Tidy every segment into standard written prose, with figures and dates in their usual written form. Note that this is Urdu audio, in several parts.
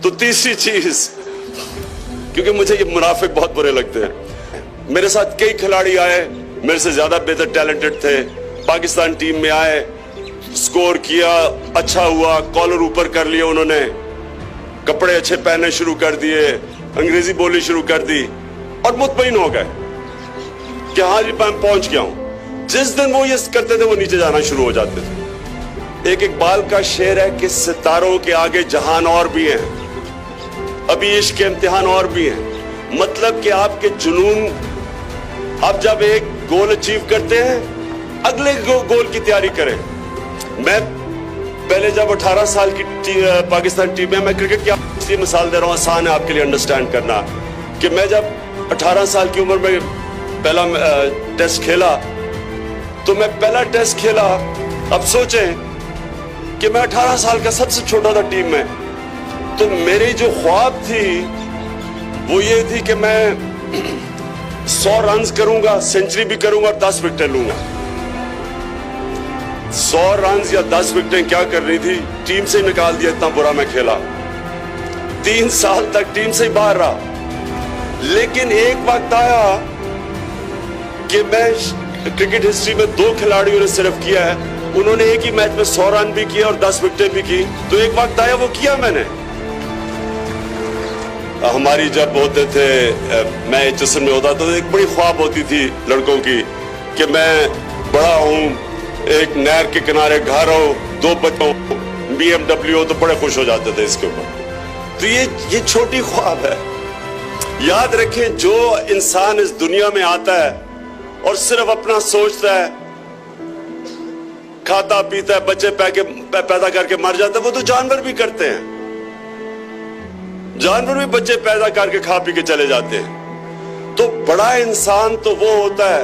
تو تیسری چیز, کیونکہ مجھے یہ منافق بہت برے لگتے ہیں, میرے ساتھ کئی کھلاڑی آئے میرے سے زیادہ بہتر ٹیلنٹڈ تھے, پاکستان ٹیم میں آئے, سکور کیا, اچھا ہوا, کالر اوپر کر لیا انہوں نے, کپڑے اچھے پہننے شروع کر دیے, انگریزی بولی شروع کر دی, اور مطمئن ہو گئے کہ ہاں جی میں پہنچ گیا ہوں. جس دن وہ یہ کرتے تھے وہ نیچے جانا شروع ہو جاتے تھے. ایک اقبال کا شعر ہے کہ ستاروں کے آگے جہان اور بھی ہیں, ابھی عشق کے امتحان اور بھی ہیں. مطلب کہ آپ کے جنون, آپ جب ایک گول اچیو کرتے ہیں اگلے گول کی تیاری کریں. میں پہلے جب 18 سال کی پاکستان ٹیم میں کرکٹ کی اس لیے مثال دے رہا ہوں, آسان ہے آپ کے لیے انڈرسٹینڈ کرنا, کہ میں جب 18 سال کی عمر میں پہلا ٹیسٹ کھیلا, تو میں پہلا ٹیسٹ کھیلا, اب سوچیں کہ میں 18 سال کا سب سے چھوٹا تھا ٹیم میں, تو میری جو خواب تھی وہ یہ تھی کہ میں 100 رنز کروں گا, سینچری بھی کروں گا اور 10 وکٹیں لوں گا. 100 رنز یا 10 وکٹیں کیا کرنی تھی, ٹیم سے نکال دیا, اتنا برا میں کھیلا. 3 سال تک ٹیم سے ہی باہر رہا. لیکن ایک وقت آیا کہ میں کرکٹ ہسٹری میں 2 کھلاڑیوں نے صرف کیا ہے, انہوں نے ایک ہی میچ میں 100 رن بھی کیا اور 10 وکٹیں بھی کی. تو ایک وقت آیا وہ کیا میں نے. ہماری جب ہوتے تھے, میں HSN میں ہوتا تو ایک بڑی خواب ہوتی تھی لڑکوں کی کہ میں بڑا ہوں, ایک نہر کے کنارے گھر ہو, 2 بچوں, BMW ہو, تو بڑے خوش ہو جاتے تھے اس کے اوپر. تو یہ چھوٹی خواب ہے. یاد رکھیں جو انسان اس دنیا میں آتا ہے اور صرف اپنا سوچتا ہے, کھاتا پیتا ہے, بچے پیدا کر کے مر جاتا ہے, وہ تو جانور بھی کرتے ہیں. جانور بھی بچے پیدا کر کے کھا پی کے چلے جاتے ہیں. تو بڑا انسان تو وہ ہوتا ہے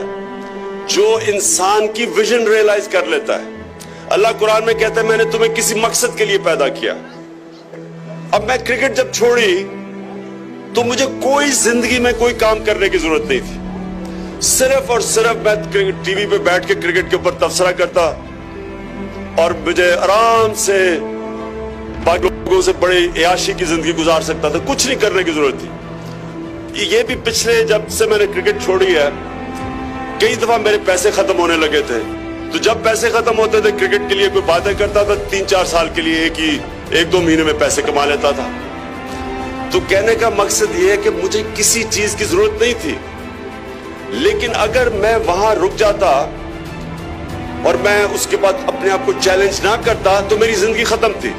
جو انسان کی ویژن ریئلائز کر لیتا ہے. اللہ قرآن میں کہتا ہے میں نے تمہیں کسی مقصد کے لیے پیدا کیا. اب میں کرکٹ جب چھوڑی تو مجھے کوئی زندگی میں کوئی کام کرنے کی ضرورت نہیں تھی. صرف اور صرف میں ٹی وی پہ بیٹھ کے کرکٹ کے اوپر تبصرہ کرتا اور مجھے آرام سے باقی لوگوں سے بڑی عیاشی کی زندگی گزار سکتا تھا, کچھ نہیں کرنے کی ضرورت تھی. یہ بھی پچھلے جب سے میں نے کرکٹ چھوڑی ہے کئی دفعہ میرے پیسے ختم ہونے لگے تھے. تو جب پیسے ختم ہوتے تھے کرکٹ کے لیے کوئی باتیں کرتا تھا, 3-4 سال کے لیے 1-2 مہینے میں پیسے کما لیتا تھا. تو کہنے کا مقصد یہ ہے کہ مجھے کسی چیز کی ضرورت نہیں تھی, لیکن اگر میں وہاں رک جاتا اور میں اس کے بعد اپنے آپ کو چیلنج نہ کرتا تو میری زندگی ختم تھی,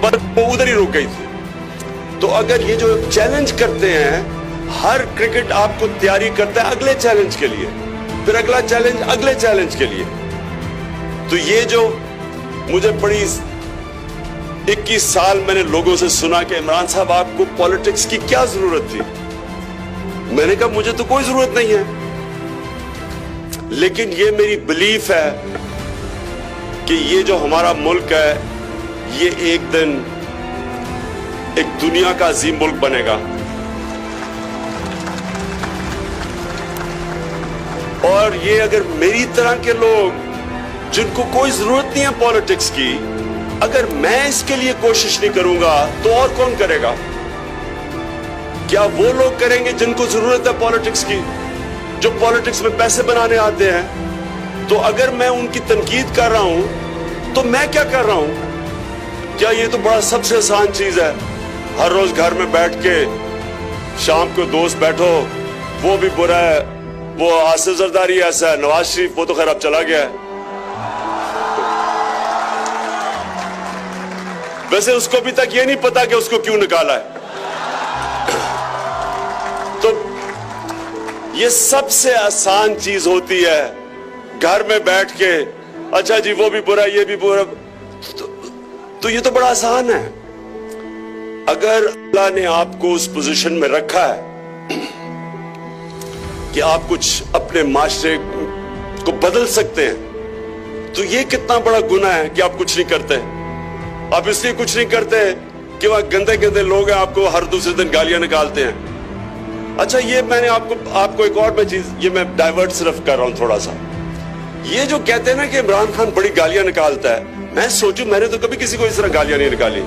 پر وہ ادھر ہی رک گئی تھی. تو اگر یہ جو چیلنج کرتے ہیں, ہر کرکٹ آپ کو تیاری کرتا ہے اگلے چیلنج کے لیے, پھر اگلا چیلنج اگلے چیلنج کے لیے. تو یہ جو مجھے بڑی 21 سال میں نے لوگوں سے سنا کہ عمران صاحب آپ کو پالیٹکس کی کیا ضرورت تھی. میں نے کہا مجھے تو کوئی ضرورت نہیں ہے, لیکن یہ میری بلیف ہے کہ یہ جو ہمارا ملک ہے یہ ایک دن ایک دنیا کا عظیم ملک بنے گا. اور یہ اگر میری طرح کے لوگ جن کو کوئی ضرورت نہیں ہے پالیٹکس کی, اگر میں اس کے لیے کوشش نہیں کروں گا تو اور کون کرے گا؟ کیا وہ لوگ کریں گے جن کو ضرورت ہے پالیٹکس کی, جو پالیٹکس میں پیسے بنانے آتے ہیں؟ تو اگر میں ان کی تنقید کر رہا ہوں تو میں کیا کر رہا ہوں؟ کیا یہ تو بڑا سب سے آسان چیز ہے, ہر روز گھر میں بیٹھ کے شام کو دوست بیٹھو, وہ بھی برا ہے, وہ آصف زرداری ایسا ہے, نواز شریف وہ تو خیر اب چلا گیا ہے, ویسے اس کو ابھی تک یہ نہیں پتا کہ اس کو کیوں نکالا ہے. تو یہ سب سے آسان چیز ہوتی ہے گھر میں بیٹھ کے, اچھا جی وہ بھی برا یہ بھی برا, تو یہ تو بڑا آسان ہے. اگر اللہ نے آپ کو اس پوزیشن میں رکھا ہے کہ آپ کچھ اپنے معاشرے کو بدل سکتے ہیں, تو یہ کتنا بڑا گناہ ہے کہ آپ کچھ نہیں کرتے. آپ اس لیے کچھ نہیں کرتے کہ وہاں گندے گندے لوگ ہیں, آپ کو ہر دوسرے دن گالیاں نکالتے ہیں. اچھا یہ میں نے آپ کو ایک اور میں چیز, یہ میں ڈائیورٹ صرف کر رہا ہوں تھوڑا سا. یہ جو کہتے ہیں نا کہ عمران خان بڑی گالیاں نکالتا ہے, میں سوچوں میں نے تو کبھی کسی کو اس طرح گالیاں نہیں نکالی.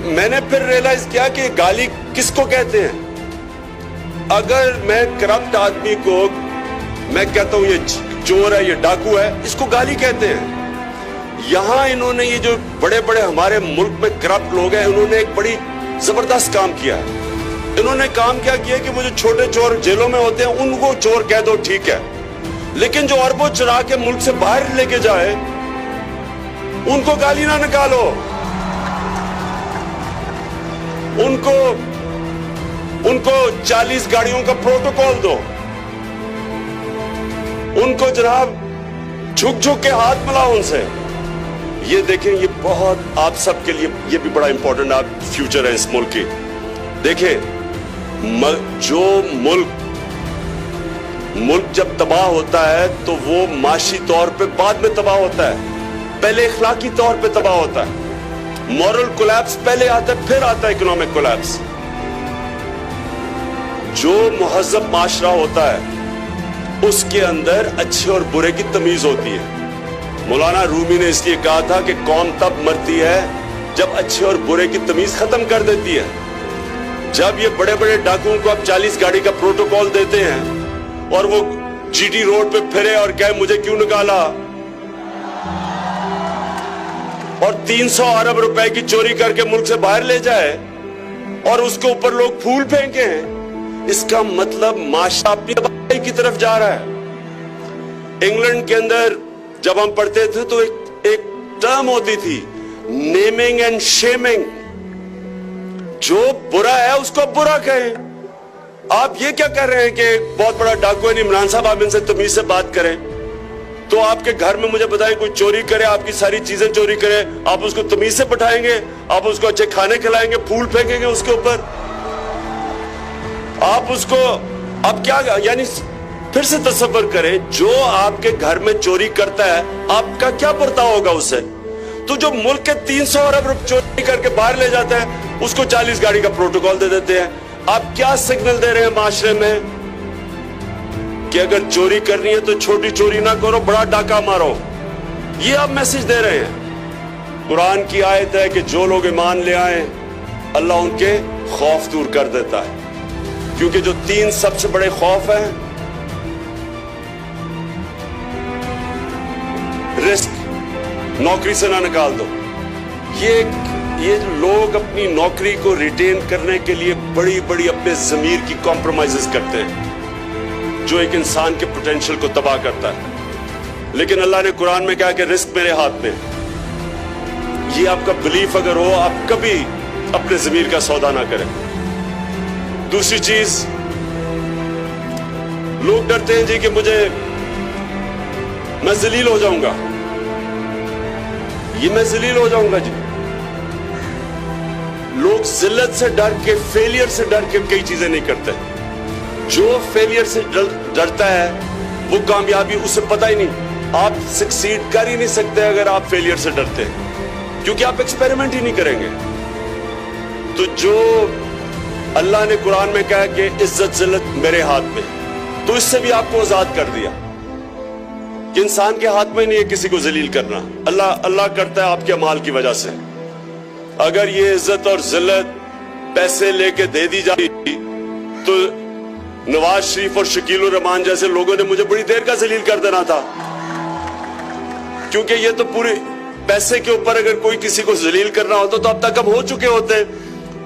میں نے پھر ریئلائز کیا کہ گالی کس کو کہتے ہیں. اگر میں کرپٹ آدمی کو میں کہتا ہوں یہ چور ہے, یہ ڈاکو ہے, اس کو گالی کہتے ہیں. یہاں انہوں نے یہ جو بڑے بڑے ہمارے ملک میں کرپٹ لوگ ہیں, انہوں نے ایک بڑی زبردست کام کیا ہے. انہوں نے کام کیا کہ وہ جو چھوٹے چور جیلوں میں ہوتے ہیں ان کو چور کہہ دو, ٹھیک ہے, لیکن جو اربوں چرا کے ملک سے باہر لے کے جائے ان کو گالی نہ نکالو. ان کو 40 گاڑیوں کا پروٹوکول دو. ان کو جناب جھک جھک کے ہاتھ ملاؤ ان سے. یہ دیکھیں, یہ بہت آپ سب کے لیے یہ بھی بڑا امپورٹنٹ آپ فیوچر ہے اس ملک کی. دیکھیں, جو ملک جب تباہ ہوتا ہے تو وہ معاشی طور پہ بعد میں تباہ ہوتا ہے, پہلے اخلاقی طور پہ تباہ ہوتا ہے. مورل کولیپس پہلے آتا ہے, پھر آتا ہے اکنامک کولیپس. جو مہذب معاشرہ ہوتا ہے اس کے اندر اچھے اور برے کی تمیز ہوتی ہے. مولانا رومی نے اس لیے کہا تھا کہ قوم تب مرتی ہے جب اچھے اور برے کی تمیز ختم کر دیتی ہے. جب یہ بڑے بڑے ڈاکوؤں کو اب 40 گاڑی کا پروٹوکول دیتے ہیں اور وہ جی ٹی روڈ پہ پھرے اور کہے مجھے کیوں نکالا, اور 300 ارب روپے کی چوری کر کے ملک سے باہر لے جائے اور اس کے اوپر لوگ پھول پھینکے ہیں, اس کا مطلب معاشرہ اپنی تباہی کی طرف جا رہا ہے. انگلینڈ کے اندر جب ہم پڑھتے تھے تو ایک ٹرم ہوتی تھی, نیمنگ اینڈ شیمنگ. جو برا ہے اس کو برا کہیں. آپ یہ کیا کر رہے ہیں کہ بہت بڑا ڈاکو ہے عمران صاحب, آپ ان سے تمیز سے بات کریں. تو آپ کے گھر میں مجھے بتائیں کوئی چوری کرے, آپ کی ساری چیزیں چوری کرے, آپ اس کو تمیز سے بٹھائیں گے, آپ اس کو اچھے کھانے کھلائیں گے, پھول پھینکیں گے اس کے اوپر, آپ اس کو آپ کیا, یعنی پھر سے تصور کریں جو آپ کے گھر میں چوری کرتا ہے آپ کا کیا برتاؤ ہوگا اس سے. تو جو ملک کے 300 ارب روپے چوری کر کے باہر لے جاتا ہے اس کو 40 گاڑی کا پروٹوکول دے دیتے ہیں. آپ کیا سگنل دے رہے ہیں معاشرے میں کہ اگر چوری کرنی ہے تو چھوٹی چوری نہ کرو, بڑا ڈاکہ مارو. یہ آپ میسج دے رہے ہیں. قرآن کی آیت ہے کہ جو لوگ ایمان لے آئیں اللہ ان کے خوف دور کر دیتا ہے. کیونکہ جو 3 سب سے بڑے خوف ہیں, رسک, نوکری سے نہ نکال دو. یہ لوگ اپنی نوکری کو ریٹین کرنے کے لیے بڑی بڑی اپنے ضمیر کی کمپرومائزز کرتے ہیں جو ایک انسان کے پوٹینشل کو تباہ کرتا ہے. لیکن اللہ نے قرآن میں کہا کہ رزق میرے ہاتھ میں. یہ آپ کا بلیف اگر ہو, آپ کبھی اپنے ضمیر کا سودا نہ کریں. دوسری چیز, لوگ ڈرتے ہیں جی کہ میں ذلیل ہو جاؤں گا. یہ میں ذلیل ہو جاؤں گا جی. لوگ ذلت سے ڈر کے, فیلئر سے ڈر کے کئی چیزیں نہیں کرتے. جو فیلئر سے ڈرتا ہے وہ کامیابی اسے پتہ ہی نہیں. آپ سکسیڈ کر ہی نہیں سکتے اگر آپ فیلئر سے ڈرتے ہیں, کیونکہ آپ ایکسپیریمنٹ ہی نہیں کریں گے. تو جو اللہ نے قرآن میں کہا کہ عزت ذلت میرے ہاتھ میں, تو اس سے بھی آپ کو آزاد کر دیا کہ انسان کے ہاتھ میں نہیں ہے کسی کو ذلیل کرنا. اللہ کرتا ہے آپ کے اعمال کی وجہ سے. اگر یہ عزت اور ذلت پیسے لے کے دے دی جاتی تو نواز شریف اور شکیل الرحمان جیسے لوگوں نے مجھے بڑی دیر کا ذلیل کر دینا تھا, کیونکہ یہ تو پورے پیسے کے اوپر اگر کوئی کسی کو ذلیل کرنا ہوتا تو اب تک ہم ہو چکے ہوتے.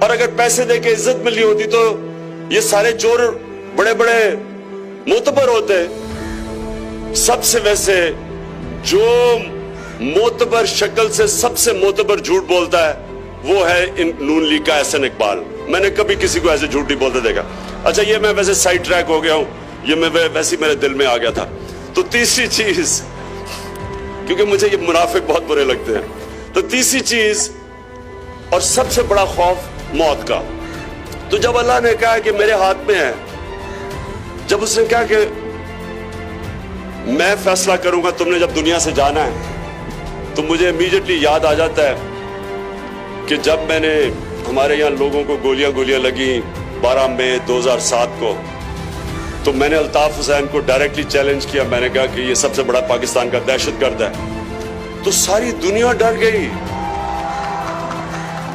اور اگر پیسے دے کے عزت ملی ہوتی تو یہ سارے چور بڑے بڑے معتبر ہوتے. سب سے ویسے جو معتبر شکل سے سب سے معتبر جھوٹ بولتا ہے وہ ہے نون لیگ کا احسن اقبال. میں نے کبھی کسی کو ایسے جھوٹ نہیں بولتے دیکھا. اچھا, یہ میں ویسے سائیڈ ٹریک ہو گیا ہوں, یہ میں ویسے میرے دل میں آ گیا تھا. تو تیسری چیز, کیونکہ مجھے یہ منافق بہت برے لگتے ہیں, تو تیسری چیز اور سب سے بڑا خوف موت کا. تو جب اللہ نے کہا کہ میرے ہاتھ میں ہے, جب اس نے کہا کہ میں فیصلہ کروں گا تم نے جب دنیا سے جانا ہے, تو مجھے امیڈیٹلی یاد آ جاتا ہے کہ جب میں نے ہمارے یہاں لوگوں کو گولیاں لگی 12 مئی 2007 کو, تو میں نے الطاف حسین کو ڈائریکٹلی چیلنج کیا. میں نے کہا کہ یہ سب سے بڑا پاکستان کا دہشت گرد ہے. تو ساری دنیا ڈر گئی.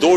2